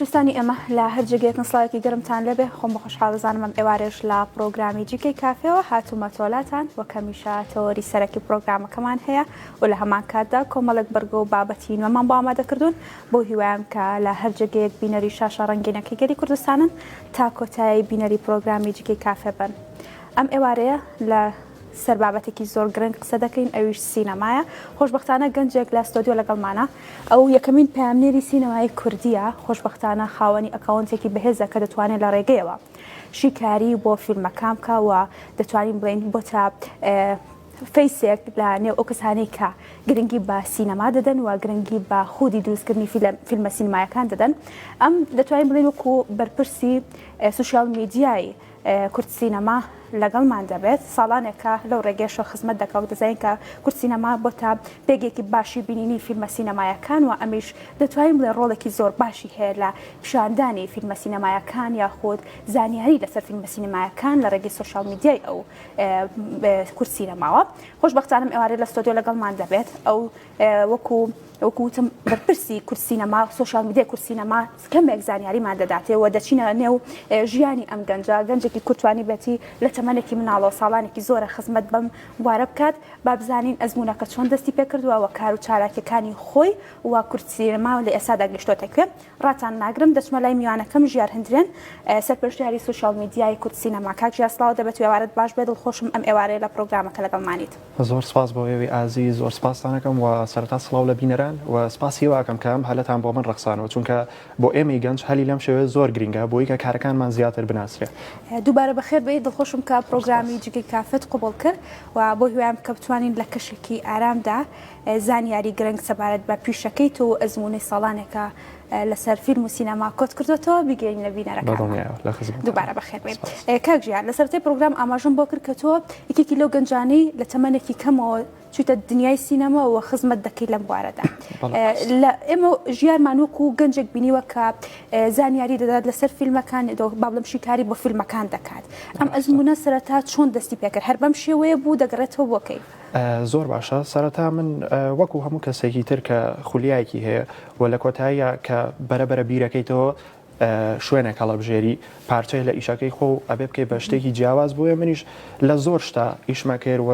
خۆشەویستانی ئێمە لە هەرجێگەیەکن سڵاوێکی گەرمتان لەبێ خۆم بە خۆشحاڵزانم ئەم ئێوارێژ لە پرۆگرامی جیکەی کافێەوە هاتوومە تۆلاتان وەک هەمیشە تەوەری سەرەکی پرۆگرامەکەمان هەیە و لە هەمان کاتدا کۆمەڵێک بەرگە و بابەتی نوێمان بۆ ئامادەکردوون بۆ هیوایان کە لە هەرجێگەیەک بینەری شاشە ڕەنگینەکەی گەلی کوردستانن تا کۆتایی بینەری پرۆگرامی جیکەی کافێ بن. ئەم ئێوارەیە لە سەربابەتێکی زۆر گرنگ قسە دەکەین ئەویش سینەمایە. خۆشبەختانە گەنجێک لە ستۆدیۆ لەگەڵمانە ئەو یەکەمین پامنێری سینەمای کوردیە، خۆشبەختانە خاوەنی ئەکاونتێکی بەهێزە کە دەتوانێت لە ڕێگەیەوە شیکاری بۆ فیلمەکان بکەوە، دەتوانین بڵین بۆ تا فەیسێک لە نێو ئەو کەسانەی کە گرنگی بە سینەما دەدەن و گرنگی بە خودی دروستکردنی فیلمە سینەمایەکان دەدەن. ئەم دەتوانین بڵین وەکو بەرپرسی سوشیال میدیای کورد سینەما لەگەڵمان دەبێت. ساڵانێکە لەو ڕێگەیشە خزمەت دەکەوت دەزانین کە کورد سینەما بۆ تا پێگێکی باشی بینینی فیلمە سینەمایەکان و ئەمیش دەتوانین بڵێ ڕۆڵێکی زۆر باشی هەیە لە پیشاندانی فیلمە سینەمایەکان یاخود زانیاری لەسەر فیلمە سینەمایەکان لە ڕێگەی سوشیال میدیای ئەو کورد سینەماوە. خۆشبەختانم ئێوارە لە ستۆدیۆ لەگەڵمان دەبێت. ئەو وەکوتم بەرپرسی کورد سینەما سوشیال میدیای کورد سینەما کەمێک زانیاریمان دەداتێت و دەچینە نێو ژیانی ئەم گەنجێکی کورتوانی بێتی لە تەمەنێکی مناڵەوە ساڵانێکی زۆرە خزمەت بەم وارە بکات با بزانین ئەزمونونەکە چۆن دەستی پێکردووە و کار و چالاکیەکانی خۆی و کورد سینەما لە ئێستادا گەشتۆتەکوێ. ڕاتان ناگرم دەچمە لای میوانەکەم ژیار هەندرێن سەرپەرشتیاری سوشیال میدیای کورد سینەما. کاک ژیار سڵاو دەبێت و ئێوارەت باش بێت. دڵخۆشم ئەم ئێوارەیە لە پرۆگرامەکە لەگەڵمانیت. زۆر سپاس بۆ ئێوەی ئازیز، زۆر سپاستان دەکەم و سەرەتا سڵاو لە بینەران و سپاسی واکەم کەم هەلەتان بۆ من ڕەخسانەوە، چونکە بۆ ئێمەی گەنج هەلی لەم شێوەیە زۆر گرنگە بۆی کە کارەکانمان زیاتر بناسرێت. دووبارە بەخێر بێت. دڵخۆشم کە پرۆگرامی جیکەی کافێت قوبڵ کرد و بۆ هیوام کە بتوانین لە کەشێکی ئارامدا زانیاری گرنگ سەبارەت بە پیشەکەیت و ئەزمونەی ساڵانێکە لەسەر فیلم و سینەما کۆت کردوێتەوە بیگەینە بینەرەکان. دووبارە بەخێر بێت. کاک ژیار لە سەرەتای پرۆگرام ئاماژەم بۆ کرد کە تۆ یەکێکی لەو گەنجانەی لە تەمەنێکی کەمەوە چوویتە دنیای سینەما و خزمەت دەکەی لەم بوارەدا. ئێمە ژیارمان وەکو گەنجێک بینیوە کە زانیاری دەدات لەسەر فیلمەکان با بڵێم شیکاری بۆ فیلمەکان دەکات. ئەم ئەزمونە سەرەتا چۆن دەستی پێکرد؟ هەر بەم شێوەیە بوو دەگەڕێتەوە بۆکەی؟ زۆر باشە. سەرەتا من وەکو هەموو کەسێکی تر کە خولیایەکی هەیە و لە کۆتاییە کە بەرەبەرە بیرەکەیتەوە شوێنێک هەڵەبژێری پارچەی لە ئیشەکەی خۆ ئەبێ بکەی بە شتێکی جیاواز بووە. منیش لە زۆر شتا ئیشمە کرد و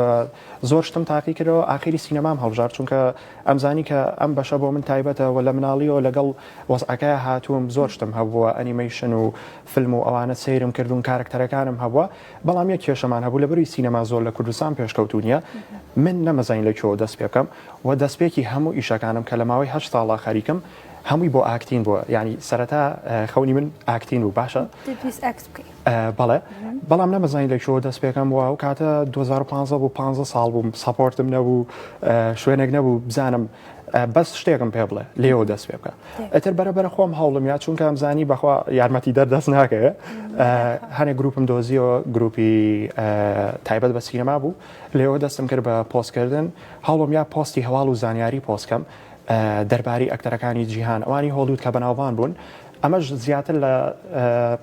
زۆر شتم تاقی کردەوە ئاخری سینەمام هەڵبژار، چونکە ئەمزانی کە ئەم بەشە بۆ من تایبەتەوە لە مناڵیەوە لەگەڵ وەزعەکەی هاتووم زۆر شتم هەبووە، ئەنیمەیشن و فیلم و ئەوانە سەیرم کردوون کارکتەرەکانم هەبووە، بەڵام یەک کێشەمان هەبوو لە بەروی سینەما زۆر لە کوردستان پێشکەوتونیە. من نەمەزین لەکوێوە دەست پێ بکەم و دەستپێکی هەموو ئیشەکانم کە لە ماوەی 8 ساڵە خەریکم هەمووی بۆ ئاکتین بووە، ینی سەرەتا خەونی من ئاکتین و باشە بەڵێ، بەڵام نەمەزانی لەکوێوە دەست پێکەم وە و کاتە 2015 بوو 15 ساڵ بووم، سەپۆرتم نەبوو، شوێنێک نەبوو بزانم بەس شتێکم پێ بڵێ لێەوە دەست پێ بکە. ئەتر بەرەبەرە خۆم هەوڵم یا چونکە ئەمزانی بەخوا یارمەتی دەردەست ناکەوێت. هەنێک گروپم دۆزیەوە، گروپی تایبەت بە سینەما بوو، لێەوە دەستم کرد بە پۆستکردن، هەوڵم یا پۆستی هەواڵ و زانیاری پۆستکەم دەرباری ئەکتەرەکانی جیهان ئەوانی هۆلیوود کە بەناوبان بوون. ئەمەش زیاتر لە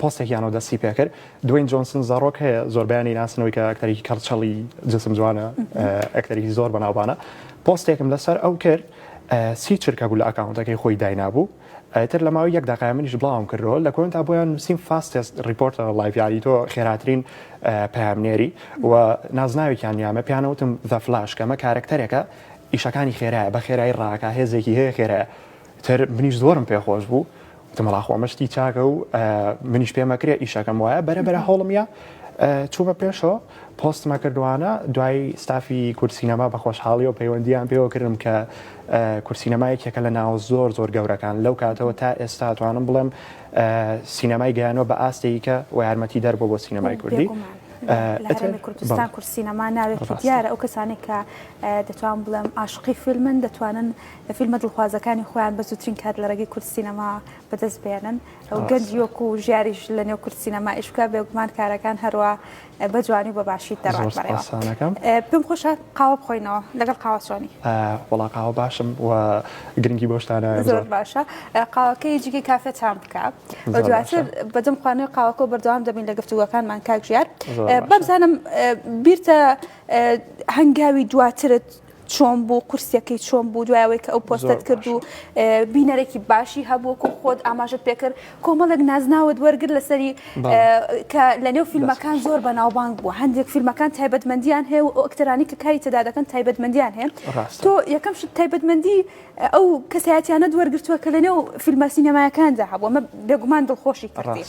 پۆستێکیانەوە دەستی پێکرد. دوین جۆنسن زارۆک هەیە، زۆربیانی ناسنەوەی کە ئەکتەرێکی کەڵچەڵی جسم جوانە، ئەکتەرێکی زۆر بەناوبانە. پۆستێکم لەسەر ئەو کرد، 30 چرکە بوو لە ئەکاونتەکەی خۆی داینابوو. ئەتر لە ماوەی 1 دقیقە منیش بڵاوم کردەوە لە کۆمنتا بۆیان نووسیم فاستست ریپۆرتە لایڤیاری تۆ خێراترین پەیامنێری و نازناوێکیان یامە پیانەوتم ذا فلاش کەمە کارکتەرێکە ئیشەکانی خێرایە بە خێرایی ڕاکە هێزێکی هەیە خێرایە. تر منیش زۆرم پێخۆش بوو، تمەڵاخۆمەشتی چاکە و منیش پێمەکرێ ئیشەکەم وایە بەرەبەرە هەوڵمە چوومە پێشەوە پۆستمە کردوانە. دوای ستافی کورد سینەما بە خۆشحاڵی و پەیوەندیان پێوە کردم کە کورد سینەمایەکێکە لە ناو زۆر گەورەکان لەو کاتەوە تا ئێستا توانم بڵێم سینەمای گەیانەوە بە ئاستەیە کە و یارمەتی دەربۆ بۆ سینەمای کوردی. لە هەرێمی کوردستان کورد سینەما ناوێکی دیارە. ئەو کەسانێک کە دەتوان بڵێم عاشقی فیلمن دەتوانن فیلمە دڵخوازەکانی خۆیان بە زووترین کات لە ڕێگەی کورد سینەما بەدەست بێنن. ئەو گەنجی وەکو و ژیاریش لە نێو کورد سینەما ئیشکا بێگومان کارەکان هەروە بە جوانی و بە باشی دەڕات بەڕێوە. پێم خۆشە قاوە بخۆینەوە لەگەڵ قاوەچۆنی. وەڵا قاوە باشم و گرنگی بۆشتانە زۆر باشە. قاوەکەی جگەی کافێتان بکە و دواتر بەدەم خوانەوەی قاوەکە بەردەوام دەبین لە گفتوگەکانمان. کاک ژیار بەبزانم بیرتە هەنگاوی دواترت چۆن بوو قورسەکەی چۆن بوو دوایەوەی کە ئەو پۆستت کرد و بینەرێکی باشی هەبووکو خۆت ئاماژت پێکرد کۆمەڵێک نازناوت وەرگر لەسەری کە لە نێو فیلمەکان زۆر بەناوبانگ بوو هەندێک فیلمەکان تایبەتمەندیان هەیە و ئەکتەرانی کە کاری تێدا دەکەن تایبەتمەندیان هەیە تۆ یەکەم شت تایبەتمەندی ئەو کەسایەتیانە وەرگرتووە کە لە نێو فیلمە سینەمایەکاندا هەبوو ئەمە بێگومان دڵخۆشی کردی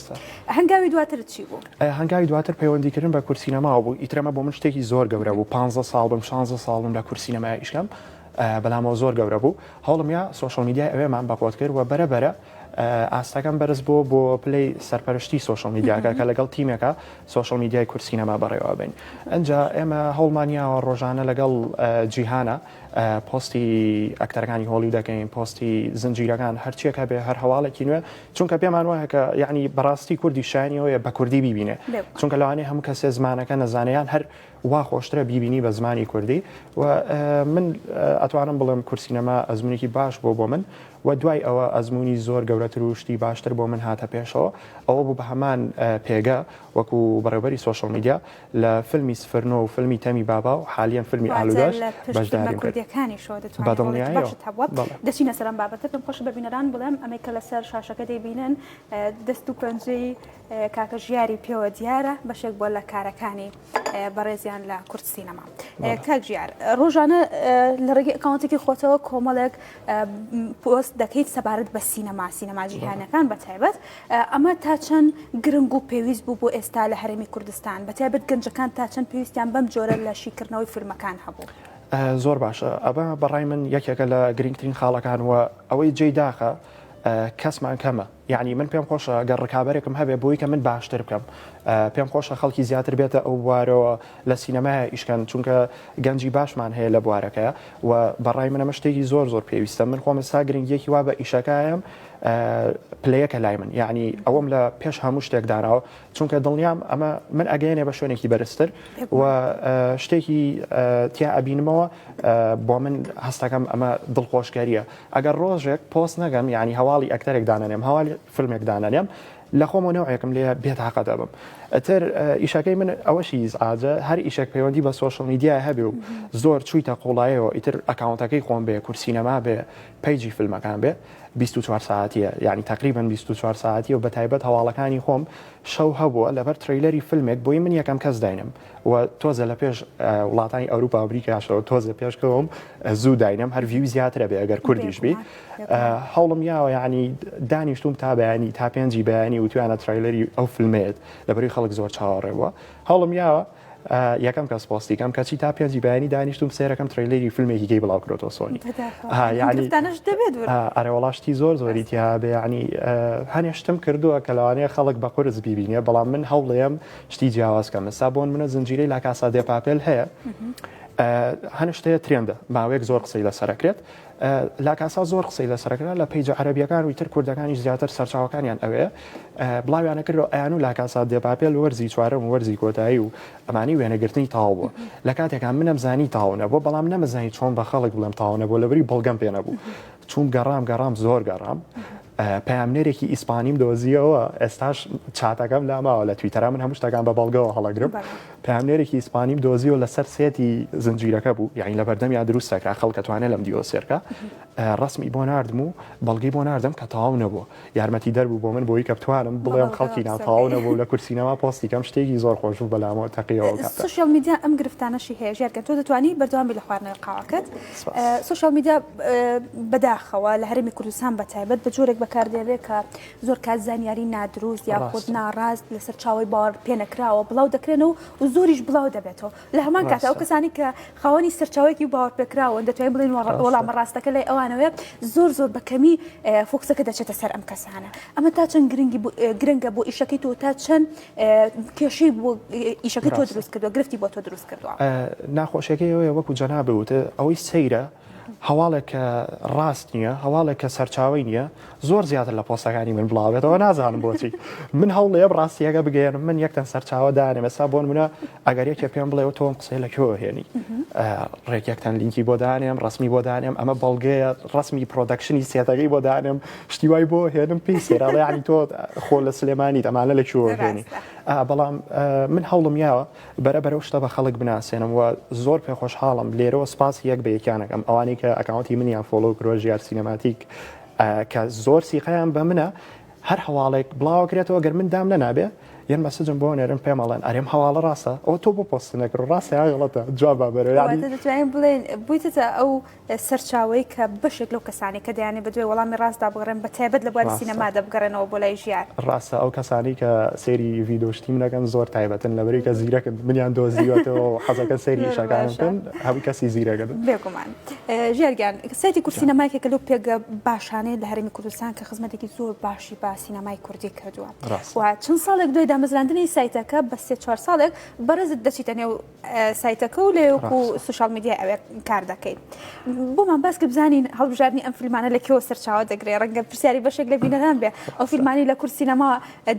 هەنگاوی دواتر چی بوو؟ هەنگاوی دواتر پەیوەندیکردن بە کورسینەما بوو ئیترەمە بۆ من شتێکی زۆر گەورە بوو 15 ساڵ بم 16 ساڵم لە کورسینەمای ئیشکەم بەلامەوە زۆر گەورە بوو هەوڵم یا سۆشەڵ میدیای ئەوێمان بەپۆت کرد و بەرەبەرە ئاستەکەم بەرز بۆ پلەی سەرپەرشتی سۆشەڵ میدیاکە کە لەگەڵ تیمێکە سۆشەڵ میدیای کورسینەما بەڕێوە بین ئەنجا ئێمە هەوڵمانیاوە ڕۆژانە لەگەڵ جیهانە پۆستی ئەکتەرەکانی هۆلی دەکەین پۆستی زنجیرەکان هەرچیەکە بێ هەر هەواڵێکی نوێ چونکە پێمان وایە کە یعنی بەڕاستی کوردی شایانیەوەیە بە کوردی بیبینێ چونکە لەوانەیە هەموو کەسێ زمانەکە نەزانەیان هەر وا خۆشترە بیبینی بە زمانی کوردی و من ئەتوانم بڵێم کورسینەما ئەزمونێکی باش بۆ من و دوای ئەوە ئەزمموی زۆر گەورەتر و شتی باشتر بۆ من هاتە پێشەوە ئەوە بوو بە هەمان پێگە وەکو بەڕێوەبەری سۆشەڵ میدیا لە فیلمی سفرنۆ و فیلمی تەمی بابا و حالیان فیلمی ئالوداش بەشداری کوردیەکانی شۆ دەچینە سەرم بابەتە پێم خۆش بەبینەران بڵێم ئەمەی کە لەسەر شاشەکە دەیبینن دەست و پەنجەی کاکە ژیاری پێوە دیارە بەشێک بۆ لە کارەکانی بەڕێزیان لە کورد سینەما کاک ژیار ڕۆژانە لە ڕێگەی ئەکاونتێکی خۆتەوە کۆمەڵێک پۆست دەکەیت سەبارەت بە سینەما جیهانەکان بەتایبەت ئەمە تا چەند گرنگ و پێویست بوو بۆ ئێستا لە هەرێمی کوردستان بەتایبەت گەنجەکان تا چەند پێویستیان بەم جۆرە لە شیکردنەوەی فیلمەکان هەبوو زۆر باشە ئەمە بەڕای من یەکێکە لە گرنگترین خاڵەکان وە ئەوەی جێداخە کەسمان کەمە یعنی من پێم خۆشە گەڕ ڕکابەرێکم هەبێ بۆی کە من باشتر بکەم پێم خۆشە خەڵکی زیاتر بێتە ئەو بوارەوە لە سینەمای ئیشکەن چونکە گەنجی باشمان هەیە لە بوارەکەیە و بەڕای منە شتێکی زۆر زۆر پێویستە من خۆمە سا گرنگیەکی وا بە ئیشەکەیم پلەیەکە لای من یعنی ئەوەم لە پێش هەموو شتێک داناوە چونکە دڵنیام ئەمە من ئەگەێنێ بە شوێنێکی بەرزتر و شتێکی تیا ئەبینمەوە بۆ من هەستەکەم ئەمە دڵخۆشکاریە ئەگەر ڕۆژێک پۆست نەگەم یعنی هەواڵی ئەکتەرێک دانانێم هەواڵی فیلمێک دانانێم لە خۆمە نەوەیەکم لێ بێتاقە دەبم ئەتر ئیشەکەی من ئەوەشی ئاجە هەر ئیشێک پەیوەندی بە سۆشەڵ میدیای هەبێ و زۆر چوویتە قوڵایەوە ئیتر ئەکاونتەکەی خۆم بێ کورسینەما بێ پیجی فیلمەکان بێ 24 ساعتیە یعنی تقریبا 24 ساعتی و بە تایبەت هەواڵەکانی خۆم شەو هەبووە لەبەر تریلەری فیلمێک بۆی من یەکەم کەس داینم و تۆزە لە پێش وڵاتانی ئەوروپا ئەمریکاشەوە تۆزە پێشکەوەم زوو داینم هەر ویو زیاترە بێ ئەگەر کوردیش بی هەوڵم یاوە یعنی دانیشتوم تا بەیانی تا پێنجی بەیانی و توانە تریلەری ئەو فیلمێت لەبەری خەڵک زۆر چاوەڕێەوە هەوڵم یاوە یەکەم کەس پۆستیکەم کەچی تا پێنجی بەیانی دانیشتوم سێرەکەم تریلەری فیلمێکی گەی بڵاو کرۆتەوە سۆنی ئەرێوەڵاشتی زۆر زۆری تیا بێ ینی هەنێشتم کردووە کە لەوانەیە خەڵک بە قورس بیبینێ بەڵام من هەوڵێم شتی جیاوازکەم ئێستا بۆن منە زنجیرەی لا کاسا دێ پاپێل هەیە هەنشتەیە ترێندە ماوەیەک زۆر قسەی لەسەرەکرێت لا کاسا زۆر قسەی لەسەرەکرا لە پیجە عەرەبیەکان و تر کوردەکانی زیاتر سەرچاوەکانیان ئەوەیە بڵاویانە کردەوە ئەیان و لا کاسا دێ پاپێل وەرزی چوارەم وەرزی کۆتایی و ئەمانی وێنەگرتنی تاو بووە لە کاتێکان منەم زانی تاونە بۆ بەڵام نەمەزانی چۆن بە خەڵک بڵێم تاونە بۆ لەبری بەڵگەم پێ نەبوو چون گەڕام زۆر گەڕام پامنێرێکی ئیسپانیم دۆزیەوە ئێستاش چاتەکەم لاماوە لە تویتەرا من هەموو شتەکان بە بەڵگەوە هەڵەگرم پامنێرێکی ئیسپانیم دۆزیەوە لەسەر سێتی زنجیرەکە بوو یعنی لە بەردەم یا دروستەکرا خەڵکە توانێت لەم دیۆسێرکە ڕسمی بۆ ناردم و بەڵگەی بۆ ناردم کە تاو نەبووە یارمەتی دەربوو بۆ من بۆی کە بتوانم بڵێم خەڵکی ناتاو نەبوو لە کورسینەما پۆستیکەم شتێکی زۆر خۆش و بەلامەوە تەقیەوە سوشیال میدیا ئەم گرفتانەشی هەیە ژێرکە تۆ دەتوانی بەردەوامی لە خواردنەوەی قاوەکەت سوشیال میدیا بەداخەوە لە هەرێمی کوردستان بەتایبەت بە جۆرێک بەکاردێنرێت کە زۆر کات زانیاری نادروست یا خۆت ناڕاست لەسەر چاوی باوەڕ پێ نەکراوە بڵاو دەکرێنەوە و زۆریش بڵاو دەبێتەوە لە هەمان کاتە ئەو کەسانی کە خاوەنی سەرچاوێکی باوەڕ پێکراوە دەتوانین بڵێن وەڵامە ڕاستەکە لای ئەوانەوەیە زۆر بەکەمی فۆکسەکە دەچێتە سەر ئەم کەسانە ئەمە تا چەند گرنگە بۆ ئیشەکەی تۆ تا چەند کێشەی بۆ ئیشەکەی تۆ دروست کردووە گرفتی بۆ تۆ دروست کردووە ناخۆشیەکەی ئەوەیە وەکو جەناب وتە ئەوەی سەیرە هەواڵێک کە ڕاست نییە هەواڵێک کە سەرچاوی نییە زۆر زیاتر لە پۆستەکانی من بڵاوێتەوە نازانم بۆچی من هەوڵێم ڕاستیەکە بگەێنم من یەکتەن سەرچاوە دانێم ئێستا بۆن منە ئەگەر یەکێ پێم بڵێەوە تۆم قسەی لەکوێوە هێنی ڕێکێکتەن لینکی بۆ دانێم ڕسمی بۆ دانێم ئەمە بەڵگەیە ڕسمی پرۆدەکشنی سێتەکەی بۆ دانێم شتی وای بۆ هێنم پێی سێراڵ ینی تۆ خۆ لە سلێمانی ئەمانە لەکوێوە هێنی بەڵام من هەوڵم یاوە بەرەبەرەو شتە بە خەڵک بناسێنم و زۆر پێ خۆشحاڵم لێرەوە سپاس یەک بە یەکیانەکەم ئەوانەی کە ئەکاونتی منیان فۆلۆ کرۆ ژیار سینەماتیک کە زۆر سیقەیان بە منە هەر هەواڵێک بڵاوکرێتەوە گەر من دام نەنابێ یان مەسجم بۆ نێرم پێمەڵێن ئەرێم هەواڵە ڕاستە ئەو تۆ بۆ پۆستنەکە ڕاستە یاڵەتە جواب بەرەوە دەتوانین بڵێن بوویتە ئەو سەرچاوەی کە بەشێک لەو کەسانی کە دەیانێ بەدوێ وەڵامی ڕاستدا بگەڕێن بە تایبەت لە بواری سینەما دەبگەڕێنەوە بۆ لای ژیار ڕاستە ئەو کەسانی کە سێری ڤیدۆشتی منەکەن زۆر تایبەتن لەبەری کە زیرەکەن منیان دۆزیوەتەوە حەزەکە سێری شەکانتن هەوی کەسی زیرەکەن بێگومان ژێرگیان سایتی کورسینەمایکێکە لەو پێگە باشانەی لە هەرێمی کوردستان کە خزمەتێکی زۆر باشی با سینەمای کوردی کردووە و چەند ساڵێک دوای دامەزراندنی سایتەکە بە 3-4 ساڵێک بەرزت دەچیتە نێو سایتەکە و لێوەکو سوشال میدیا ئەوێ کار دەکەیت بۆمان باس کە بزانین هەڵبژاردننی ئەم فیلمانە لەکەوە سەرچاوە دەگرێت ڕەنگە پرسیاری بەشێک لە بینەران بێ ئەو فیلمانی لە کورسینەما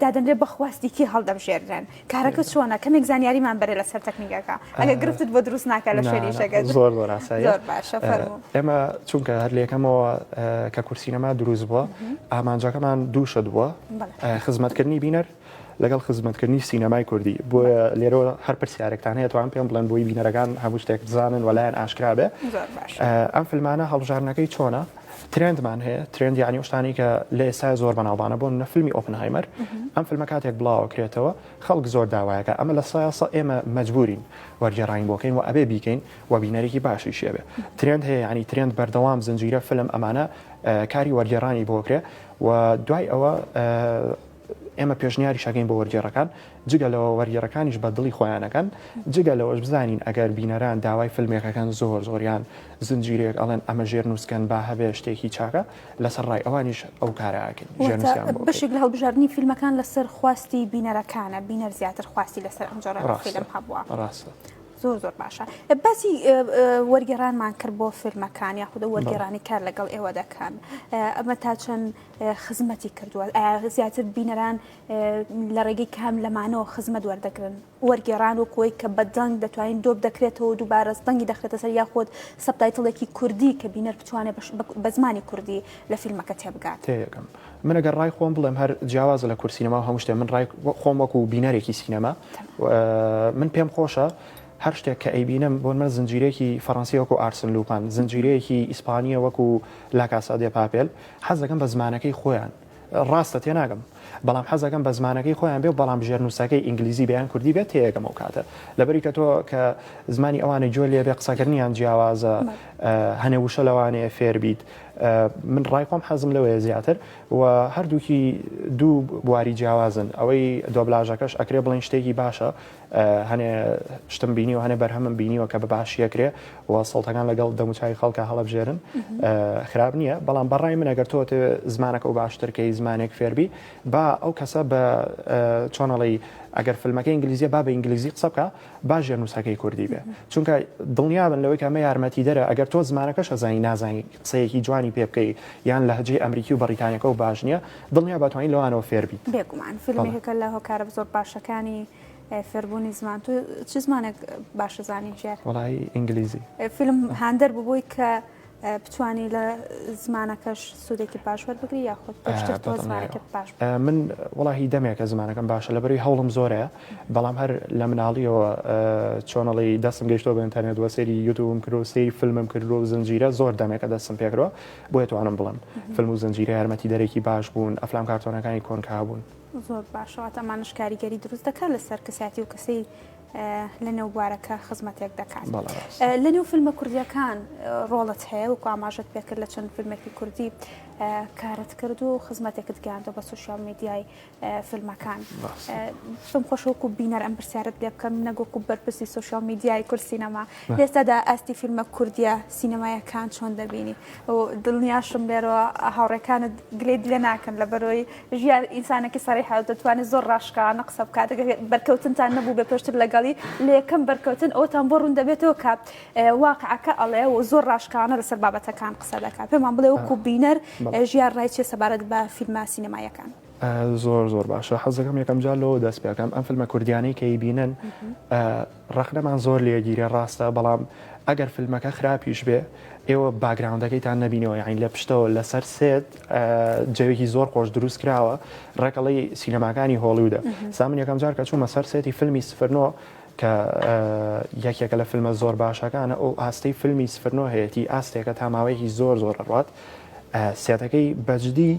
دادەنرێت بە خواستیکی هەڵدەبژێردرێن کارەکە چۆنە کەمێک زانیاریمان بەرێ لەسەر تەکنیکەکە ئەگە گرفتت بۆ دروست ناکە لە شوێنیشەکە زۆر ڕاستە زۆر باشە فەرموو ئێمە چونکە هەر لێکەمەوە کە کورسینەما دروست بووە ئامانجەکەمان دووشت بووە خزمەتکردنی بینەر لەگەڵ خزمەتکردنی سینەمای کوردی بۆ لێرەوە هەر پرسیارێکتان هەیە توان پێم بڵێن بۆی بینەرەکان هەموو شتێک بزانن وەلایەن ئاشکرا بێ ئەم فیلمانە هەڵبژارنەکەی چۆنە ترندمان هەیە ترند یعنی شتانی کە لە ئێستا زۆر بەناوبانە بۆن نە فیلمی ئۆپنهایمەر ئەم فیلمە کاتێک بڵاوە کرێتەوە خەڵک زۆر داوایەکە ئەمە لە سایاسە ئێمە مەجبورین وەرگێڕین بۆکەین و ئەبێ بیکەین و بینەرێکی باشی شێبێ ترند هەیە ینی ترند بەردەوام زنجیرە فیلم ئەمانە کاری وەرگێڕانی بۆکرێ و دوای ئەوە ئێمە پێشنیاری شەکەین بۆ وەرگێڕەکان جگە لەوە وەرگێڕەکانیش بە دڵی خۆیانەکەن جگە لەوەش بزانین ئەگەر بینەران داوای فیلمێکەکان زۆریان زنجیرێک ئەڵێن ئەمە ژێر نووسکەن با هەبێ شتێکی چاکە لەسەر ڕای ئەوانیش ئەو کارەکەن بەشێک لە هەڵبژاردننی فیلمەکان لەسەر خواستی بینەرەکانە بینەر زیاتر خواستی لەسەر ئەم جۆرە فیلم هەبووە ڕاستە زۆر باشە باسی وەرگێڕانمان کرد بۆ فیلمەکان یاخودە وەرگێڕانی کار لەگەڵ ئێوە دەکەن ئەمە تا چەند خزمەتی کردووە زیاتر بینەران لە ڕێگەی کام لەمانەوە خزمەت وەردەگرن وەرگێڕان و کۆی کە بەدەنگ دەتوانین دۆ بدەکرێتەوە دووبارە دەنگی دەخرێتە سەر یاخۆت سەبتایتڵێکی کوردی کە بینەر بتوانێت بە زمانی کوردی لە فیلمەکە تێبگات تێیەکەم من ئەگەر ڕای خۆم بڵێم هەر جیاوازە لە کورسینەما هەموو شتێ من ڕای خۆم وەکو بینەرێکی سینەما من پێم خۆشە هەر شتێک کە ئەیبینم بۆ من زنجیرێکی فەڕەنسی وەکو ئارسن لوپان زنجیرەیەکی ئیسپانیە وەکو لا کاسا دێ پاپێل حەزەکەم بە زمانەکەی خۆیان ڕاستە تێناگەم بەڵام حەزەکەم بە زمانەکەی خۆیان بێ و بەڵام ژێرنووسەکەی ئینگلیزی بەیان کوردی بێت تێیەکەم ئەو کاتە لەبەری کە تۆ کە زمانی ئەوانەی جۆ لێ بێ قسەکردنیان جیاوازە هەنێ وشە لەوانەیە فێر بیت من ڕای خۆم حەزم لەوەیە زیاتر و هەردووکی دوو بواری جیاوازن ئەوەی دۆبلاژەکەش ئەکرێ بڵین شتێکی باشە هەنێ شتم بینی و هەنێ بەرهەمم بینیوە کە بە باشیەکرێ و سەڵتەکان لەگەڵ دەموچای خەڵکە هەڵەبژێرن خراپ نییە بەڵام بەڕای من ئەگەر تۆ زمانەکە و باشترکەی زمانێک فێربی با ئەو کەسە بە چۆنەڵی ئەگەر فیلمەکە ئینگلیزیە با بە ئینگلیزی قسە بکە با ژێرنووسەکەی کوردی بێ چونکە دڵنیابن لەوەی کە ئەمە یارمەتی دەرە ئەگەر تۆ زمانەکەش ئەزانی نازانی قسەیەکی جوانی پێ بکەی یان لە هەجێ ئەمریکی و بەریتانیەکە و باش نییە دڵنیا باتوانین لەوانەوە فێربیت بێگومان فیلمێکەکە لە هۆکارە زۆر باشەکانی فێربوونی زمان تو چ زمانێک باشە زانی ژێر وڵی ئینگلیزی فیلم هاندەر ببووی کە بتوانی لە زمانەکەش سوودێکی باش وەربگری یاخود زمانێکت باش من وڵی دەمێکە زمانەکەم باشە لەبەری هەوڵم زۆرەیە بەڵام هەر لە مناڵیەوە چۆنەڵی دەستم گەشتۆ بە ئینتەرنێت وە سەری یوتوبم کردو سەی فیلمم کردو و زنجیرە زۆر دەمێکە دەستم پێکرەوە بۆیە توانم بڵم فیلم و زنجیرە یارمەتی دەرێکی باش بوون ئەفلام کارتۆنەکانی کۆنکا بوون زۆر باشەوە ئەمانش کاریگەری دروست دەکات لەسەر کەساتی و کەسی لە نێو بوارەکە خزمەتێک دەکات لە نێو فیلمە کوردیەکان ڕۆڵت هەیە وەکو ئاماژت پێکرد لە چەند فیلمێکی کوردی کارت کرد و خزمەتێکت گەیاندەوە بە سوشیال میدیای فیلمەکان پێم خۆشەوەکو بینەر ئەم پرسیارت لێ بکەم نەگوەکو بەرپرسی سوشیال میدیای کورد سینەما لێستادا ئاستی فیلمە کوردیە سینەمایەکان چۆن دەبینی و دڵنیاشم لێرەوە هاوڕێکانت گلێت لێ ناکەن لە بەرۆی ژیان ئینسانێکی سەریحە دەتوانێت زۆر ڕاشکانە قسە بکات بەرکەوتنتان نەبوو بێ پێشتر لەگەڵی لە یەکەم بەرکەوتن ئەوتان بۆ ڕوون دەبێتەوە کە واقعەکە ئەڵێ و زۆر ڕاشکانە لەسەر بابەتەکان قسە دەکات پێمان بڵێ وەکو بینەر ژیان ڕای چێ سەبارەت بە فیلمە سینەمایەکان زۆر باشە حەزەکەم یەکەم جار لەوە دەست پێکەم ئەم فیلمە کوردیانەی کە بینن ڕقنەمان زۆر لێگیرە ڕاستە بەڵام ئەگەر فیلمەکە خراپیش بێ ئێوە باگراوندەکەیتان نبینەوە یعنی لە پشتەوە لەسەر سێت جەوێکی زۆر خۆش دروست کراوە ڕێکەڵی سینەماکانی هۆلیوودە سامن یەکەم جار کە چوومە سەر سێتی فیلمی سفرنۆ کە یەکێکە لە فیلمە زۆر باشەکانە ئەو ئاستەی فیلمی سفرنۆ هەیەی ئاستێکە تاماوەیەکی زۆر ڕات سێتەکەی بەجددی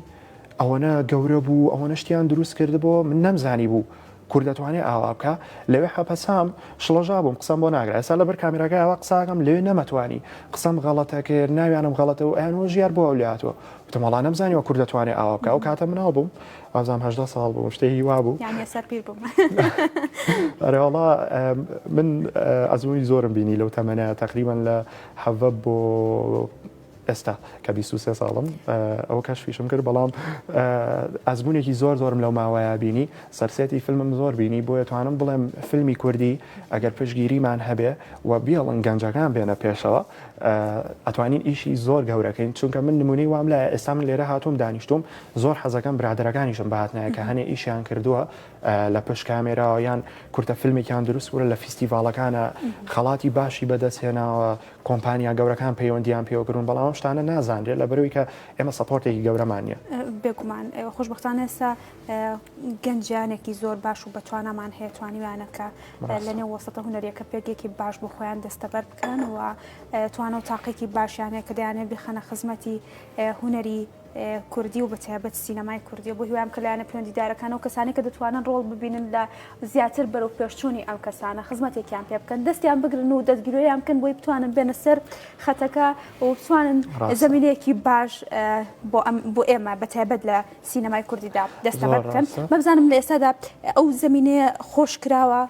ئەوەنە گەورە بوو ئەوەنە شتیان دروست کردبوو من نەمزانی بوو کوردەتوانێت ئاوا بکە لەوێ حەپەسام شڵەژا بووم قسەم بۆ ناگرێت ئێستا لەبەر کامێرەکە ئەوە قساکەم لەوێ نەمەتوانی قسەم غەڵەتە کرد ناویانم غەڵەتە و ئەیانەوە ژیار بۆ ئەولاتەوە وتەمەڵا نەمزانیەوە کوردەتوانێت ئاوا بکە ئەو کاتە مناو بووم ئازام 18 ساڵ بووم شتێکی وا بوو ئەرێوەڵا من ئەزمووی زۆرم بینی لەو تەمەنە تقریبان لە حەڤە بۆ ئێستا کە 23 ساڵم ئەوە کەشفیشم کرد بەڵام ئەزمونێکی زۆرم لەو ماوەیە بینی سەرسێتی فیلمم زۆر بینی بۆیە توانم بڵێم فیلمی کوردی ئەگەر پشتگیریمان هەبێ و بیاڵن گەنجەکان بێنە پێشەوە ئەتوانین ئیشی زۆر گەورەکەین چونکە من نمونەی وام لایە ئێستا من لێرە هاتووم دانیشتوم زۆر حەزەکەم برادەرەکانیشم بەهاتنایە کە هەنێ ئیشیان کردووە لە پشت کامێرا یان کورتە فیلمێکیان دروست بووە لە فیستیڤالەکانە خەڵاتی باشی بەدەستهێناوە کۆمپانیا گەورەکان پەیوەندیان پێوەگرون بەڵام شتانە نازانرێت لە بەرەوەی کە ئێمە سەپۆرتێکی گەورەمانە بێگومان خۆشبەختانە ئێستا گەنجانێکی زۆر باش و بەتوانەمان هەیە توانیوانەکە لە نێو وەسەتە هونەریەکە پێگێکی باش بۆ خۆیان دەستەبەر بکەن و توانە و تاقێکی باشیانەیە کە دەیانێت بخەنە خزمەتی هونەری کوردی و بەتایبەت سینەمای کوردی بۆ هیوام کە لایەنە پەیوەندیدارەکان و کەسانی کە دەتوانن ڕۆڵ ببینن لە زیاتر بەرەو پێشچوونی ئەم کەسانە خزمەتێکیان پێ بکەن دەستیان بگرن و دەستگیرۆیان بکەن بۆی بتوانن بێنە سەر خەتەکە و بتوانن زەمینەیەکی باش بۆ ئێمە بەتایبەت لە سینەمای کوردیدا دەستەبەر بکەن مەبزانم لە ئێستادا ئەو زەمینەیە خۆش کراوە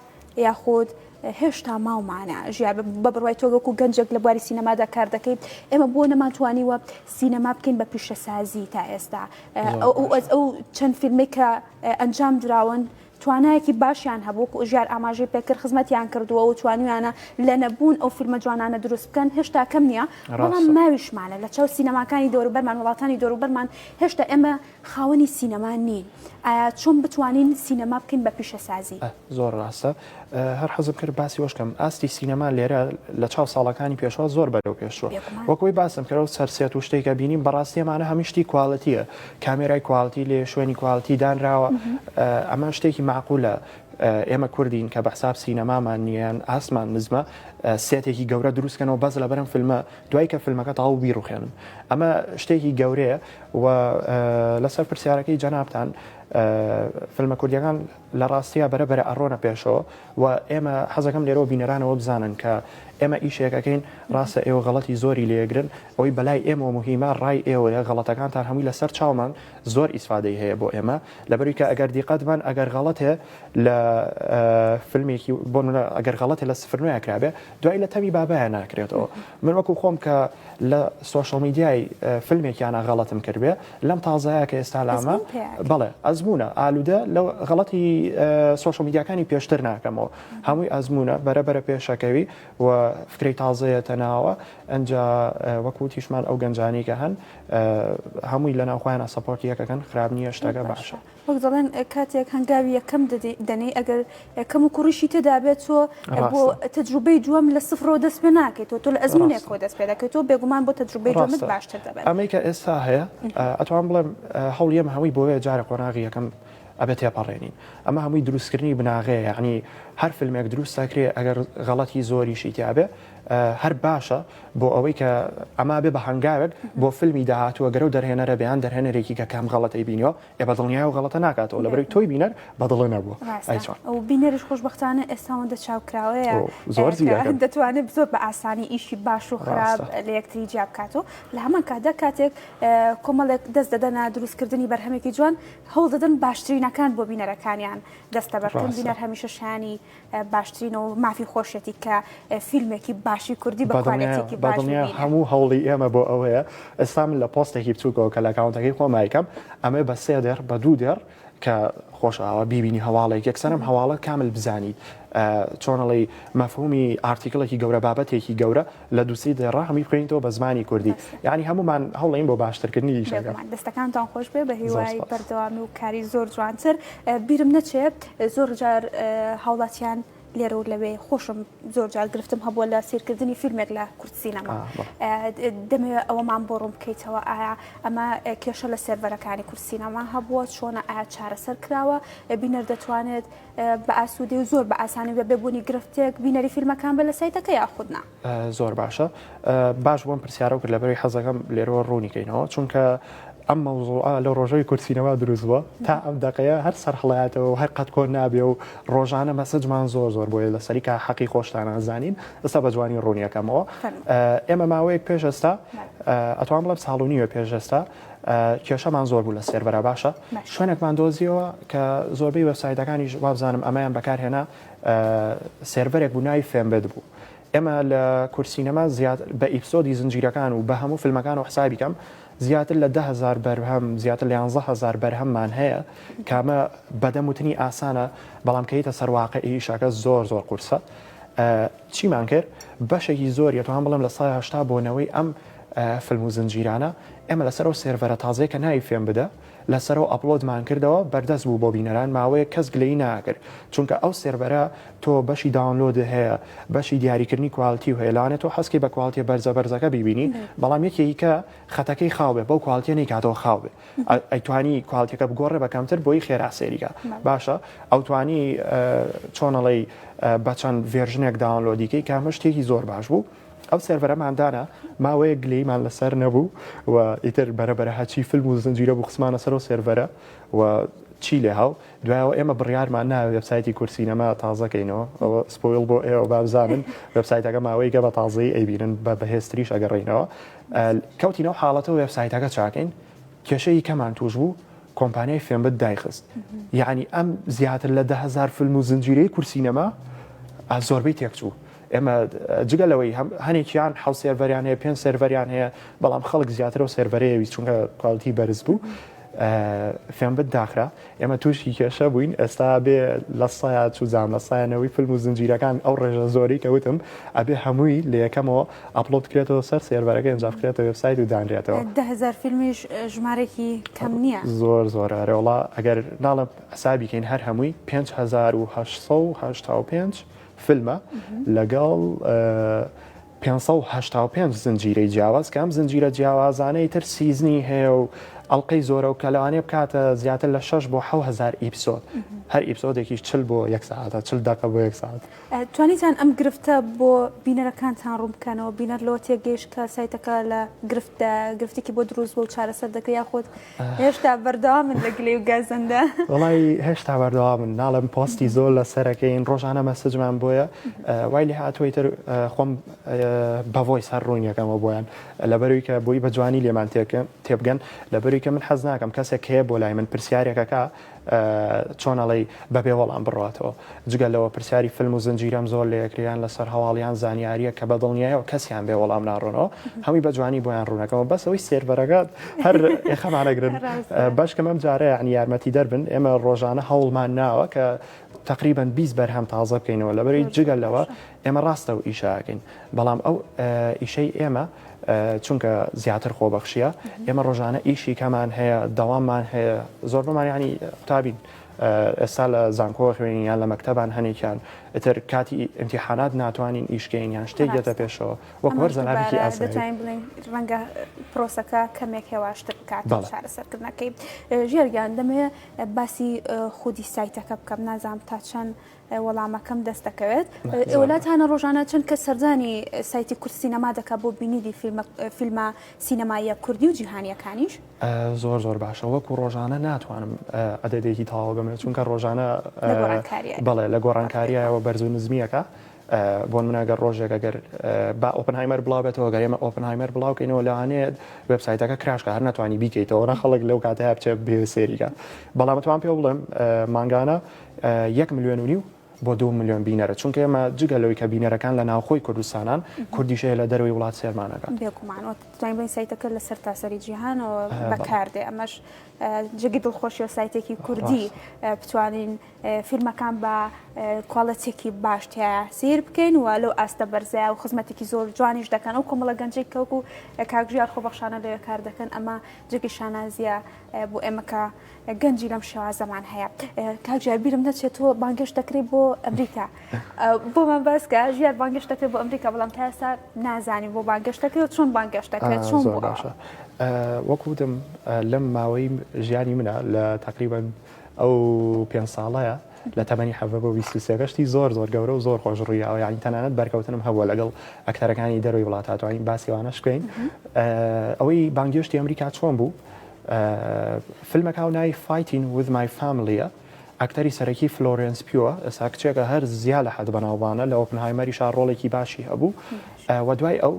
یاخود هێشتا ماومانە ژیان بە بڕوای تۆگەکو گەنجێک لە بواری سینەمادا کار دەکەیت ئێمە بۆ نەماتوانیوە سینەما بکەین بە پیشەسازی تا ئێستا ئەو چەند فیلمێک کە ئەنجام دراون توانایەکی باشیان هەبوو ژیار ئاماژەی پێکرد خزمەتیان کردووە و توانیوانە لە نەبوون ئەو فیلمە جوانانە دروست بکەن هێشتا کەم نییە بەڵام ماویشمانە لە چاو سینەماکانی دەوروبەرمان وڵاتانی دەوروبەرمان هێشتا ئێمە خاوەنی سینەما نین ئایا چۆن بتوانین سینەما بکەین بە پیشەسازی زۆر ڕاستە هەر حەزم کرد باسی وەشکەم ئاستی سینەما لێرە لە چاو ساڵەکانی پێشەوە زۆر بەرەو پێشوە وەکوی باسم کردەوە سەرسێت و شتێکە بینیم بەڕاستی ئەمانە هەمیشتی کوالەتیە کامێرای کوالتی لێ شوێنی کوالتی دانراوە ئەمە شتێکی معقولە ئێمە کوردین کە بەحساب سینەمامان نیان ئاسمان نزمە سێتێکی گەورە دروستکەنەوە بەس لە بەرم فیلمە دوای کە فیلمەکە تاو بیڕوخێنم ئەمە شتێکی گەورەیە و لەسەر پرسیارەکەی جەنابتان فیلمە کوردیەکان لە ڕاستیە بەرەبەرە ئەڕۆنە پێشەوە و ئێمە حەزەکەم لێرەوە بینەرانەوە بزانن کە ئێمە ئیشێکەکەین ڕاستە ئێوە غەڵەتی زۆری لێگرن ئەوەی بەلای ئێمە مهمە ڕای ئێوەیە غەڵەتەکانتان هەمووی لەسەر چاومان زۆر ئیسفادەی هەیە بۆ ئێمە لەبەروی کە ئەگەر دیقەتمان ئەگەر غەڵەتێ لە فیلمێکی بۆ ئەگەر غەڵەتێ لە سفرنوۆیە کرابێ دوای لە تەمی بابایە ناکرێتەوە من وەکو خۆم کە لە سۆشەڵ میدیای فیلمێکیانە غەڵەتم کردبێ لەم تازایە کە ئێستا لامە بەڵێ ئەزمونە ئالوودە لەو غەڵەتی سۆشەڵ میدیاکانی پێشتر ناکەمەوە هەمووی ئەزمونە بەرەبەرە پێشەکەوی و فکری تازەیەتە ناوە ئەنجا وەکو تیشمان ئەو گەنجانی کە هەن هەمووی لە ناوخۆیانە سەپۆرتیەکەکەن خراپ نییە شتەکە باشە وەک دەڵێن کاتێک هەنگاوی یەکەم دەنەی ئەگەر کەم و کوڕیشی تێدا بێت تۆ بۆ تەجروبەی دووەم لە سفرەوە دەست پێ ناکەیتەوە تۆ لە ئەزمونێکەوە دەست پێ دەکەیتەوە بێگومان بۆ تەجروبەی دووەمت باشتر دەبێت ئەمەی کە ئێستا هەیە ئەتوان بڵێم هەوڵی ئەمە هەمووی بۆیە جارە قۆناغی یەکەم ئەبێت تێپەڕێنین ئەمە هەمووی دروستکردنی بناغەیە یعنی هەر فیلمێک دروست دەکرێ ئەگەر غەڵەتی زۆریشی تیابێ هەر باشە بۆ ئەوەی کە ئەما بێ بە هەنگاوێک بۆ فیلمی داهاتووە گەرە و دەرهێنەرە بەیان دەرهێنەرێکی کە کام غەڵەتەی بینیەوە ێ بە دڵنیای و غەڵەتە ناکاتەوە لە بەرەوەی تۆی بینەر بەدڵی نەبووە ئەو بینەریش خۆشبەختانە ئێستاوەندە چاوکراوەیە زۆر دەتوانێت زۆر بە ئاسانی ئیشی باش و خراپ لە یەکتری جیا بکاتەوە لە هەمان کاتدا کاتێک کۆمەڵێک دەست دەدەنە دروستکردنی بەرهەمێکی جوان هەوڵ دەدەن باشترینەکان بۆ بینەرەکانیان دەستەبەرکەن بینەر هەمیشە شانی باشترینەوە مافی خۆشێتی کە فیلمێکی باشی کوردی بە هەموو هەوڵی ئێمە بۆ ئەوەیە ئێستا من لە پۆستێکی بچووکەوە کە لە کاونتەکەی خۆمایکەم ئەمە بە 3 دەر بە 2 دەر کە خۆشەوە بیبینی هەواڵێک یەکسەرم هەواڵە کامل بزانیت چۆنەڵی مەفهومی ئارتیکڵێکی گەورە بابەتێکی گەورە لە دووسی دێڕا هەمی بخوێنیتەوە بە زمانی کوردی یعنی هەمومان هەوڵین بۆ باشترکردنی شەکە دەستەکانتان خۆش بێ بە هیوای بەردەوامی و کاری زۆر جوانتر بیرم نەچێت زۆر جار هاوڵاتیان لێرە و لەوێ خۆشم زۆر جار گرفتم هەبووە لە سیرکردنی فیلمێک لە کورتسینەما دەمەوێت ئەوەمان بۆ ڕوون بکەیتەوە ئایا ئەمە کێشە لە سێرڤەرەکانی کورتسینەما هەبووە چۆنە ئایا چارەسەر کراوە بینەر دەتوانێت بە ئاسوودی و زۆر بە ئاسانی بە بێبوونی گرفتێک بینەری فیلمەکان بە لە سایتەکە یاخودنا زۆر باشە باش بۆم پرسیارە و کرد لەبەرەوەی حەزەکەم لێرەوە ڕوونیکەینەوە چونکە ئەم مەوزوعە لە ڕۆژەوەی کورتسینەما دروست بووە تا ئەم دقەیە هەر سەرهەڵایەتەوە و هەر قەت کۆن نابێ و ڕۆژانە مەسەجمان زۆر زۆر بۆیە لە سەریکە حەقی خۆشتانە زانین ئێستا بە جوانی ڕوونیەکەمەوە ئێمە ماوەیەک پێش ئێستا ئەتوان بڵێم ساڵ و نیوە پێش ئێستا کێشەمان زۆر بوو لە سێرڤەرە باشە شوێنێکمان دۆزیەوە کە زۆربەی وەبسایتەکانیش وابزانم ئەمەیان بەکارهێنا سێرڤەرێک بوو ناوی فێمبێت بوو ئێمە لە کورتسینەما زیاد بە ئیپسۆدی زنجیرەکان و بە هەموو فیلمەکان و حسابی کەم زیاتر لە 10,000 بەرهەم زیاتر لە 11,000 بەرهەممان هەیە کامە بەدەموتنی ئاسانە بەڵام کەیتە سەرواقعی شەکە زۆر زۆر قورسە چیمان کرد بەشێکی زۆر یەتوان بڵێم لە 180 بۆنەوەی ئەم فیلم و زنجیرانە ئێمە لەسەرەوە سێرڤەرە تازەیە کە ناوی فێم بدە لەسەرەوە ئەپلۆدمان کردەوە بەردەست بوو بۆ بینەران ماوەیە کەس گلەی ناکرد چونکە ئەو سێرڤەرە تۆ بەشی داونلۆد هەیە بەشی دیاریکردنی کواڵتی و هێلانێت تۆ حەزکی بە کواڵتی بەرزەکە بیبینی بەڵام یەکێکە خەتەکەی خاوبێ بەو کواڵتیە نەیکاتەوە خاوبێ ئەیتوانی کواڵتیەکە بگۆڕێ بە کەمتر بۆی خێرا سێریکە باشە ئەوتوانی چۆنەڵی بە چەند ڤێرژنێک داونلۆدیکەی کامە شتێکی زۆر باش بوو ئەو سێرڤەرەماندانە ماوەیە گلەیمان لەسەر نەبوو و ئیتر بەرەبەرە هەچی فیلم و زنجیرە بوو خسمانە سەر و سێرڤەرە و چی لێ هاو دوایەوە ئێمە بڕیارمان ناوێت وێبسایتی کورتسینەما تازەکەینەوە ئەوە سپۆیل بۆ ئێوە بابزانن وێبسایتەکە ماوەیەکە بە تازەی ئەیبینن بە بەهێزتریش ئەگەڕێینەوە کەوتینەوە حاڵەتەوە وێبسایتەکە چاکەین کێشەی کەمان توش بوو کۆمپانیای فێمبەت دایخست یعنی ئەم زیاتر لە 10,000 فیلم و زنجیرەی کورتسینەما زۆربەی تێکچوو ئێمە جگەلەوەی هەنێکیان حو سێرڤەریان هەیە پێنج سێرڤەریان هەیە بەڵام خەڵک زیاتر و سێرڤەرەیەوی چونکە کواڵتی بەرز بوو فێمبەت داخرا ئێمە تووشی کێشە بووین ئێستا بێ لە سایە چوزام لە سایەنەوەی فیلم و زنجیرەکان ئەو ڕێژە زۆری کەوتم ئەبێ هەمووی لە یەکەمەوە ئەپلۆد کرێتەوە سەر سێرڤەرەکە ئەنجام بکرێتەوە وێبسایت و دانرێتەوە 10,000 فیلمیش ژمارێکی کەم نییە زۆر زۆر ئەرێوڵا ئەگەر ناڵم حسابیکەین هەر هەمووی 5,885 فیلمە لەگەڵ 585 زنجیرەی جیاواز کەم زنجیرە جیاوازانەی تر سیزنی هەیە و ئەڵلقەی زۆرە و کەلەوانێ بکاتە زیاتر لە 6 بۆ 7,000 ئیپسۆد هەر ئیپسۆدێکی 40 بۆ 1 ساعتە 40 دقە بۆ 1 ساعت توانیتان ئەم گرفتە بۆ بینەرەکانتان ڕوون بکەنەوە بینەر لەوە تێگەیشت کە سایتەکە لە گرفتێکی بۆ دروست بۆ و چارەسەر دەکە یاخود هێشتا بەردەوامن لە گلەی و گازەندە وڵی هێشتا بەردەوامن ناڵم پۆستی زۆر لە سەرەکەین ڕۆژانە مەسەجمان بۆیە وای لێ هاتووی تر خۆم بەڤۆی سەر ڕوونیەکەمە بۆیان لەبەروی کە بۆی بە جوانی لێمان تێبگەن لەبەروی کە من حەز ناکەم کەسێک هەیە بۆ لای من پرسیارێکەکە چۆنەڵی بەبێ وەڵام بڕاتەوە جگە لەوە پرسیاری فیلم و زنجیرەم زۆر لە یەکریان لەسەر هەواڵیان زانیاریە کە بە دڵنیایەوە کەسیان بێ وەڵام ناڕۆنەوە هەمووی بە جوانی بۆیان ڕوونەکەەوە بەسەوەی سێرڤەرەکەات هەر ئێخەمانەگرن باشکەم ئەم جارە عنی یارمەتی دەربن ئێمە ڕۆژانە هەوڵمان ناوە کە تقریبا 20 بەرهەم تازە بکەینەوە لەبەری جگەل لەوە ئێمە ڕاستە و ئیشاکەین بەڵام ئەو ئیشەی ئێمە چونکە زیاتر خۆبەخشیە ئێمە ڕۆژانە ئیشی کەمان هەیە دەواممان هەیە زۆر بمانیانی قوتابین ئێستا لە زانکۆ خوێنیان لە مەکتەبان هەنێکیان ئتر کاتی ئیمتیحانات ناتوانین ئیشکەینیان شتێک دێتە پێشەوە وەک وەرزەنابێکی ئاسایی ڕەنگە پرۆسەکە کەمێک هێواشتر بکات چارەسەرکردنەکەی ژێرگیان دەمەوێت باسی خودی سایتەکە بکەم نازانم تا چەند وەڵامەکەم دەست دەکەوێت وڵاتانە ڕۆژانە چەند کە سەردانی سایتی کورتسینەما دەکا بۆ بینیری فیلمە سینەماییە کوردی و جیهانیەکانیش زۆر زۆر باشە وەکو ڕۆژانە ناتوانم ئەدەدێکی تاوا بمێت چونکە ڕۆژانە بەڵێ لە گۆڕانکاریایەوە بەرز و نزمیەکە بۆن منەگەر ڕۆژێک ئەگەر با ئۆپنهایمەر بڵاوێتەوە گەرێمە ئۆپنهایمەر بڵاوکەینەوە لەوانێت وێبسایتەکە کراشکە هەر ناتوانانی بیکەیتەوە نە خەڵک لەو کاتەیە بچێ بێ سێریکە بەڵام توان پێ بڵێم مانگانە 1.5 ملیۆن بۆ 2 ملیۆن بینەرە چونکە ئێمە جگەلەوەی کە بینەرەکان لە ناوخۆی کوردستانان کوردیشەیە لە دەروی وڵات سێرمانەکە بێگومانەوە توانین بڵین سایتەکە لە سەر تاسەری جیهانەوە بەکاردێ ئەمەش جگی دڵخۆشی و سایتێکی کوردی بتوانین فیلمەکان بە کوالەتێکی باشتیایە سیر بکەین و لەو ئاستە بەرزایە و خزمەتێکی زۆر جوانیش دەکەن ئەو کۆمەڵە گەنجەی کەوکو کاکژیار خۆبەخشانە لەوێ کار دەکەن ئەمە جێگی شانازیە بۆ ئێمەکە گەنجی لەم شێوازەمان هەیە. کاکژیار بیرم دەچێت تۆ بانگێش دەکرێت بۆ ئەمریکا بۆمان باسکە ژیار بانگێش دەکرێت بۆ ئەمریکا بەڵام تا ئێستا نازانین بۆ بانگێش دەکرێت چۆن بانگێش دەکرێت چۆن باشە وەکوتم لەم ماوەی ژیانی منە لە تقریبا ئەو 5 ساڵەیە لە تەمەنی حەڤە بۆ 23 زۆر گەورە و زۆر خۆشڕوویەوە یانی تەنانەت بەرکەوتنم هەبووە لەگەڵ ئەکتەرەکانی دەروی وڵات هاتوانین باسیوانەش بکەین. ئەوەی بانگێشتی ئەمریکا چۆن بوو فیلمەکە و ناوی Fighting with my Family ئەکتەری سەرەکی فلۆرنس پیوە ئێستا کچێکە هەر زیاد لە حەد بەناوبانە لە ئۆپنهایمەریش ڕۆڵێکی باشی هەبوو و دوای ئەو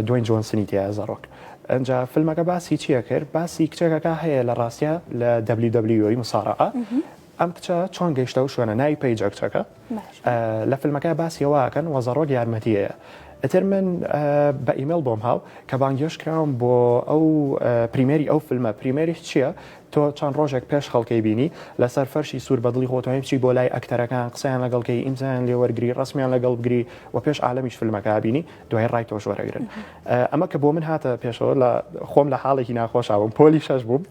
دوین جۆنسنی تیا زەڕۆک. ئەنجا فیلمەکە باسی چییە کرد؟ باسی کچێکەکە هەیە لە ڕاستیە لە WWE مصارعە ئەم کچە چۆن گەیشتە و شوێنە ناوی پەیجە کچەکە لە فیلمەکە باسیەوەکەن و زەڕۆک یارمەتیەیە. ئەتر من بە ئیمێل بۆم هاو کە بانگێش کراوم بۆ ئەو پریمێری ئەو فیلمە پریمێریش چییە؟ تۆ چەند ڕۆژێک پێش خەڵکەی بینی لەسەر فەرشی سوور بەدڵی خۆتوانین بچی بۆ لای ئەکتەرەکان قسەیان لەگەڵکەی ئیمزایان لێوەرگری ڕسمیان لەگەڵ بگری و پێش عالەمیش فیلمەکە بینی دوای ڕای تۆش وەرەگرن. ئەمە کە بۆ من هاتە پێشەوە لە خۆم لە حاڵێکی ناخۆشاوم پۆلی 6 بووم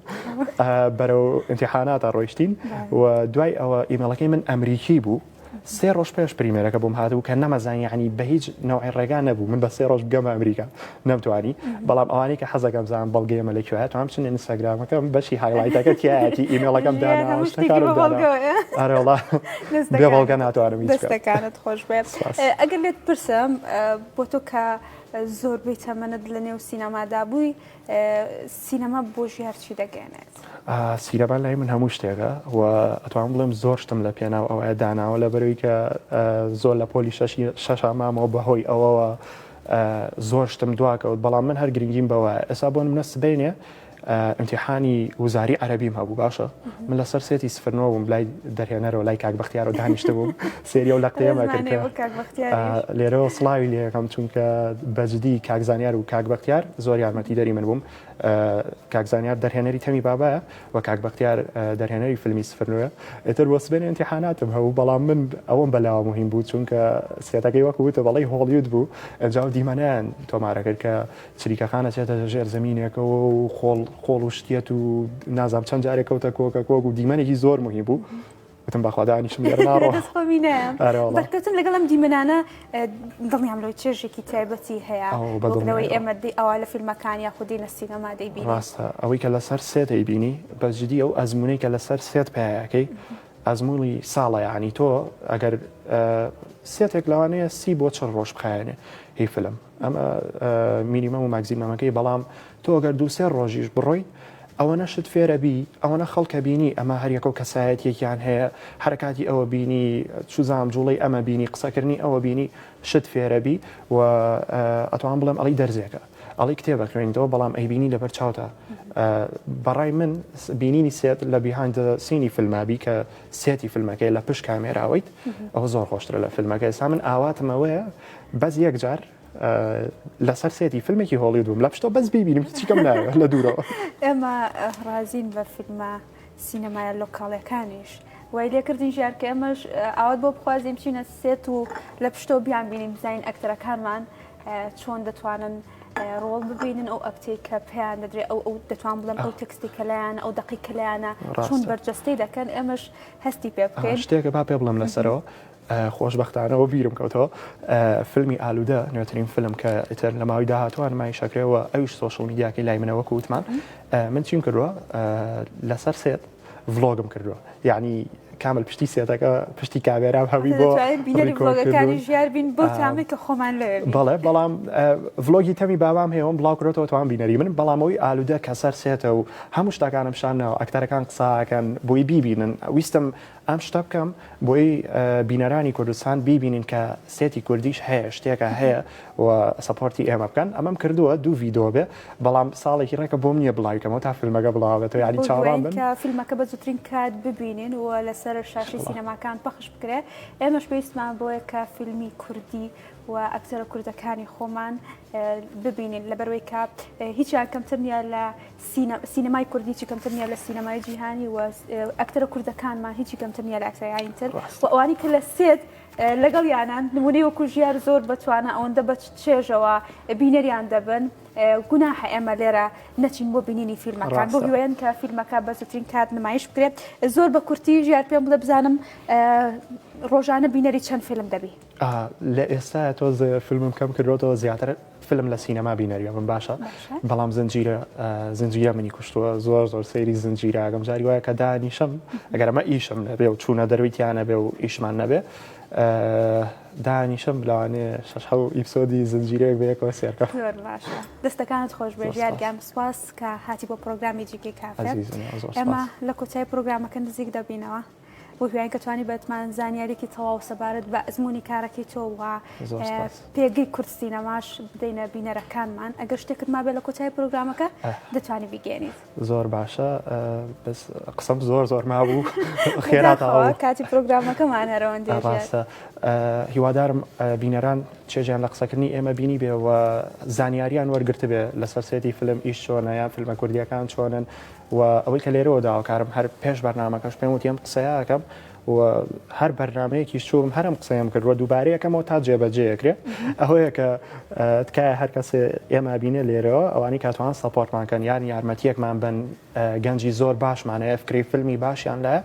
بەرەو ئیمتیحاناتە ڕۆیشتین و دوای ئەوە ئیمێڵەکەی من ئەمریکی بوو 3 ڕۆژ پێش پریمێرەکە بۆم هاتبوو کە نەمەزانی عنی بە هیچ نوعی ڕێگان نەبوو من بە 3 ڕۆژ بگەمە ئەمریکا نەمتوانی بەڵام ئەوانەی کە حەزەکەم زان بەڵگەیەمە لەکوێ توانم بچن ئینستاگرامەکەم بەشی هایلایتەکە تایەتی ئیمێڵەکەم دانا بێ بەڵگە ناتوانم دەستەکانت خۆش بێت. ئەگەر لێت پرسم بۆ تۆ کە زۆربەی تەمەنت لە نێو سینەمادا بووی سینەما بۆ ژیار چی دەگەێنێت؟ سینەما لای من هەموو شتێکە و ئەتوانم بڵێم زۆر شتم لە پێناو ئەوەیە داناوە لە بەرەوەی کە زۆر لە پۆلی 6 مامەوە بەهۆی ئەوەوە زۆر شتم دواکەوت بەڵام من هەر گرنگیم بەوە ئێستا بۆ منە سبەینێ امتحانی وزاری عربیم هەبوو باشە من لەسەر سێتی سفرنەوە بووم لای دەرهێنەرەوە لای کاک بەختیارەوە دانیشتە بووم سێریە و لەقتەیەمە کرد لێرەوە سڵاوی لێەکەم چونکە بەجددی کاکزانیار و کاک بەختیار زۆر یارمەتی دەری من بووم کاکزانیار دەرهێنەری تەمی بابایە و کاک بەختیار دەرهێنەری فیلمی سفرنەوە ئێتر بۆ سبێن امتحاناتم هەبوو بەڵام من ئەوەم بەلاوە مهم بوو چونکە سێتەکەی وەکوتە بەڵی هۆڵیوود بوو ئەنجاو دیمەنیان تۆمارە کرد کە چریکەخانە چێتە ژێر زمینێکەوە و خۆڵ و شتێت و نازام چەند جارێک کەوتە کۆکە کۆک و دیمەنێکی زۆر مهم بوو وتم بەخوادانیشم لێرە ناڕۆ بەکەوتن لەگەڵ ئەم دیمەنانە دڵنیام لەوەی چێژێکی تایبەتی هەیە بۆکەوەی ئێمە ئەوە لە فیلمەکانی یاخودی لە سینەما دەیبینی ڕاستە ئەوەی کە لەسەر سێت دەیبینی بەجددی ئەو ئەزمونەی کە لەسەر سێت پێیەکەی ئەزمموی ساڵە یعنی تۆ ئەگەر سێتێک لەوانەیە 30 بۆ 4 ڕۆژ بخایێنێ هی فلم ئەمە مینیمەم و ماگزیمەمەکەی بەڵام تۆ ئەگەر 2-3 ڕۆژیش بڕۆی ئەوەنە شت فێرەبی ئەوەنە خەڵکە بینی ئەمە هەریەکە و کەسایەتێکیان هەیە حرکاتی ئەوە بینی چوزام جوڵی ئەمە بینی قسەکردنی ئەوە بینی شت فێرەبی و ئەتوان بڵێم ئەڵی دەرزێکە ئەڵی کتێبە خوێنیتەوە بەڵام ئەیبینی لەبەر چاوتە بەڕای من بینینی سێت لە بیهاند سینی فیلمابی کە سێتی فیلمەکەی لە پشت کامێراوەیت ئەوە زۆر خۆشترە لە فیلمەکە ئێستا من ئاواتمەوەیە بەس یەکجار لەسەر سێتی فیلمێکی هۆڵی دوم لە پشتۆ بەس ببینیم هیچیکەم ناوێت لە دوورەوە ئێمە ڕازین بە فیلمە سینەمایە لۆکاڵەکانیش وای لێکردین ژارکە ئەمەش ئاوات بۆ بخوازیم چینە سێت و لە پشتۆ بیان بینیم زین ئەکتەرەکانمان چۆن دەتوانن ڕۆڵ ببینن ئەو ئەکتەی کە پێیان دەدرێت ئەو دەتوان بڵێم ئەو تەکستی کەلایەنە ئەو دقی کەلایەنە چۆن بەرجەستەی دەکەن ئێمەش هەستی پێ بکەین شتێکە با پێ بڵم لەسەرەوە خۆشبەختانەوە بیرم کەوتەوە فیلمی ئالوودە نوێترین فیلم کە ئیتر لە ماوەی داهاتوان مای شەکرێەوە ئەوش سۆشڵ میدیاکەی لای منەوە کووتمان من چیم کردووە لەسەر سێت ڤلۆگم کردووە یعنی کامل پشتی سێتەکە پشتی کامێرا هەوی بۆ ڤلۆگەکانی ژیار بین بۆ تامێک کە خۆمان لێ بەڵێ بەڵام ڤلۆگی تەمی بابام هەیەم بڵاو کردەوە توان بینەری من بەڵامەوەی ئالوودە کە سەر سێتە و هەموو شتەکانم شانەوە ئەکتەرەکان قساکەن بۆی بیبینن ویستم ئەم شتە بکەم بۆی بینەرانی کوردستان بیبینین کە سێتی کوردیش هەیە شتێکە هەیە و سەپۆرتی ئێمە بکەن ئەمەم کردووە 2 ڤیدۆ بێ بەڵام ساڵێکی ڕێکە بۆم نییە بڵاوکەمەوە تا فیلمەکە بڵاوێتەوە یاری چاوان بن کە فیلمەکە بە زووترین کات ببینین و لەسەر شاشی سینەماکان پەخش بکرێ ئێمەش پێویستمان بۆیە کە فیلمی کوردی و ئەکتەرە کوردەکانی خۆمان ببینین لەبەرەوەی کە هیچیان کەمتر نیە لە سینەمای کوردی چی کەمتر نیە لە سینەمای جیهانی و ئەکتەرە کوردەکانمان هیچی کەمتر نیە لە ئەکتەرانی تر و ئەوانی کە لە سێت لەگەڵ یانان نمونەی وەکو ژیار زۆر بتوانە ئەوەندە بە چێژەوە بینەریان دەبن گوناحە ئێمە لێرە نەچین بۆ بینینی فیلمەکان بۆ هیوایەن کە فیلمەکە بە زووترین کات نمایش بکرێت زۆر بە کورتی ژیار پێم بڵێ بزانم ڕۆژانە بینەری چەند فیلم دەبی لە ئێستا تۆ فیلمم کەم کردەوە زیاتر فیلم لە سینەما بینەریە من باشە بەڵام زنجیرە منی کوشتووە زۆر سەیری زنجیرە ئەگەم جاری وایە کە دانیشم ئەگەر ئەمە ئیشم نەبێ و چوونە دەرویتیانە بێ و ئیشمان نەبێ دانیشم لەوانێ 6 ئیپسۆدی زنجیرەیەک بەیەکەوە سێرکە باشە دەستەکانت خۆش بێ ژیارگەم سوپاس کە هاتی بۆ پرۆگرامی جیکەی کافێ ئێمە لە کۆتای پرۆگرامەکە نزیک دەبینەوە بۆ هیوایە کە توانی بەتمان زانیاریکی تەواو سەبارەت بە ئەزمموی کارەکەی تۆ وە پێگەی کورد سینەماش بدەینە بینەرەکانمان ئەگەر شتێکت ما بێ لە کۆتای پرۆگرامەکە دەتوانی بیگەێنیت زۆر باشە قسەم زۆر مابوو خێراتەوە کاتی پرۆگرامەکەمان هەرەوەندێ ڕاستە هیوادارم بینەران چێژیان لە قسەکردنی ئێمە بینی بێ و زانیاریان وەرگرت بێ لەسەر سێتی فیلم ئیش چۆنە یان فیلمە کوردیەکان چۆنن و ئەوەی کە لێرەوە داواکارم هەر پێش بەرنامەکەش پێم وتیم قسەیەکەم و هەر بەرنمەیەکیش چوم هەرم قسەیم کردووە دووبارەیەکەمەوە تا جێبەجێەکرێ ئەوەیە کە تکایە هەر کەس ئێمە بینێ لێرەوە ئەوانی کاتوان سەپۆرتمانکەن یان یارمەتیەکمان بن گەنجی زۆر باشمانەیە فکری فیلمی باشیان لە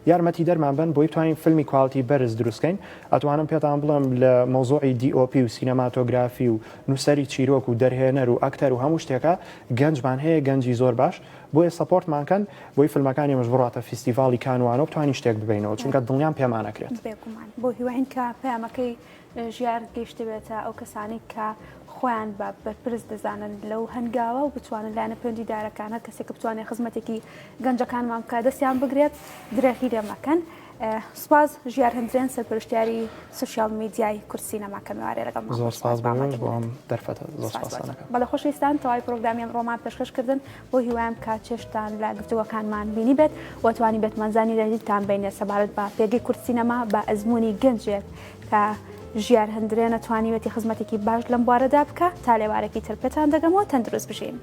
یارمەتی دەرمان بن بۆی توانین فیلمی کوالتی بەرز دروستکەین ئەتوانم پێتان بڵم لە مۆزۆعی DOP و سینەماتۆگرافی و نووسری چیرۆک و دەرهێنەر و ئەکتەر و هەموو شتێکە گەنجمان هەیە گەنجی زۆر باش بۆیە سەپۆرتمانکەن بۆی فیلمەکانی مەش بڕاتە فیستیڤاڵی کانوانە بتوانین شتێک ببینەوە چونکە دڵنیان پێمانەکرێت بۆ هیواین کە پەیامەکەی ژیار گەیشتە بێتە ئەو کەسانی کە خۆیان بە بەرپرس دەزانن لەو هەنگاوە و بتوانن لایەنە پەیوەندیدارەکانە کەسێک بتوانێت خزمەتێکی گەنجەکانمان بکە دەستیان بگرێت درێژی لێمەکەن سپاس ژیار هەندرێن سەرپەرشتیاری سوشیال میدیای کورد سینەماکە میوارێ لەگەڵ زۆر سپاس بۆم دەرفەتە زۆر سپاسانەکەم بەڵێ خۆشەویستان تەواوی پرۆگرامی ئەمڕۆمان پێشکەشکردن بۆ هیوایم کە چێشتان لە گفتوگۆکانمان بینی بێت و توانی بێتمانزانی لەریتان بینێ سەبارەت بە پێگەی کورد سینەما بە ئەزمموی گەنجێک کە ژیار هەندرێنە توانیوەتی خزمەتێکی باش لەم بوارەدا بکە تا لێوارێکی تر پێتان دەگەمەوە تەندروست بژین.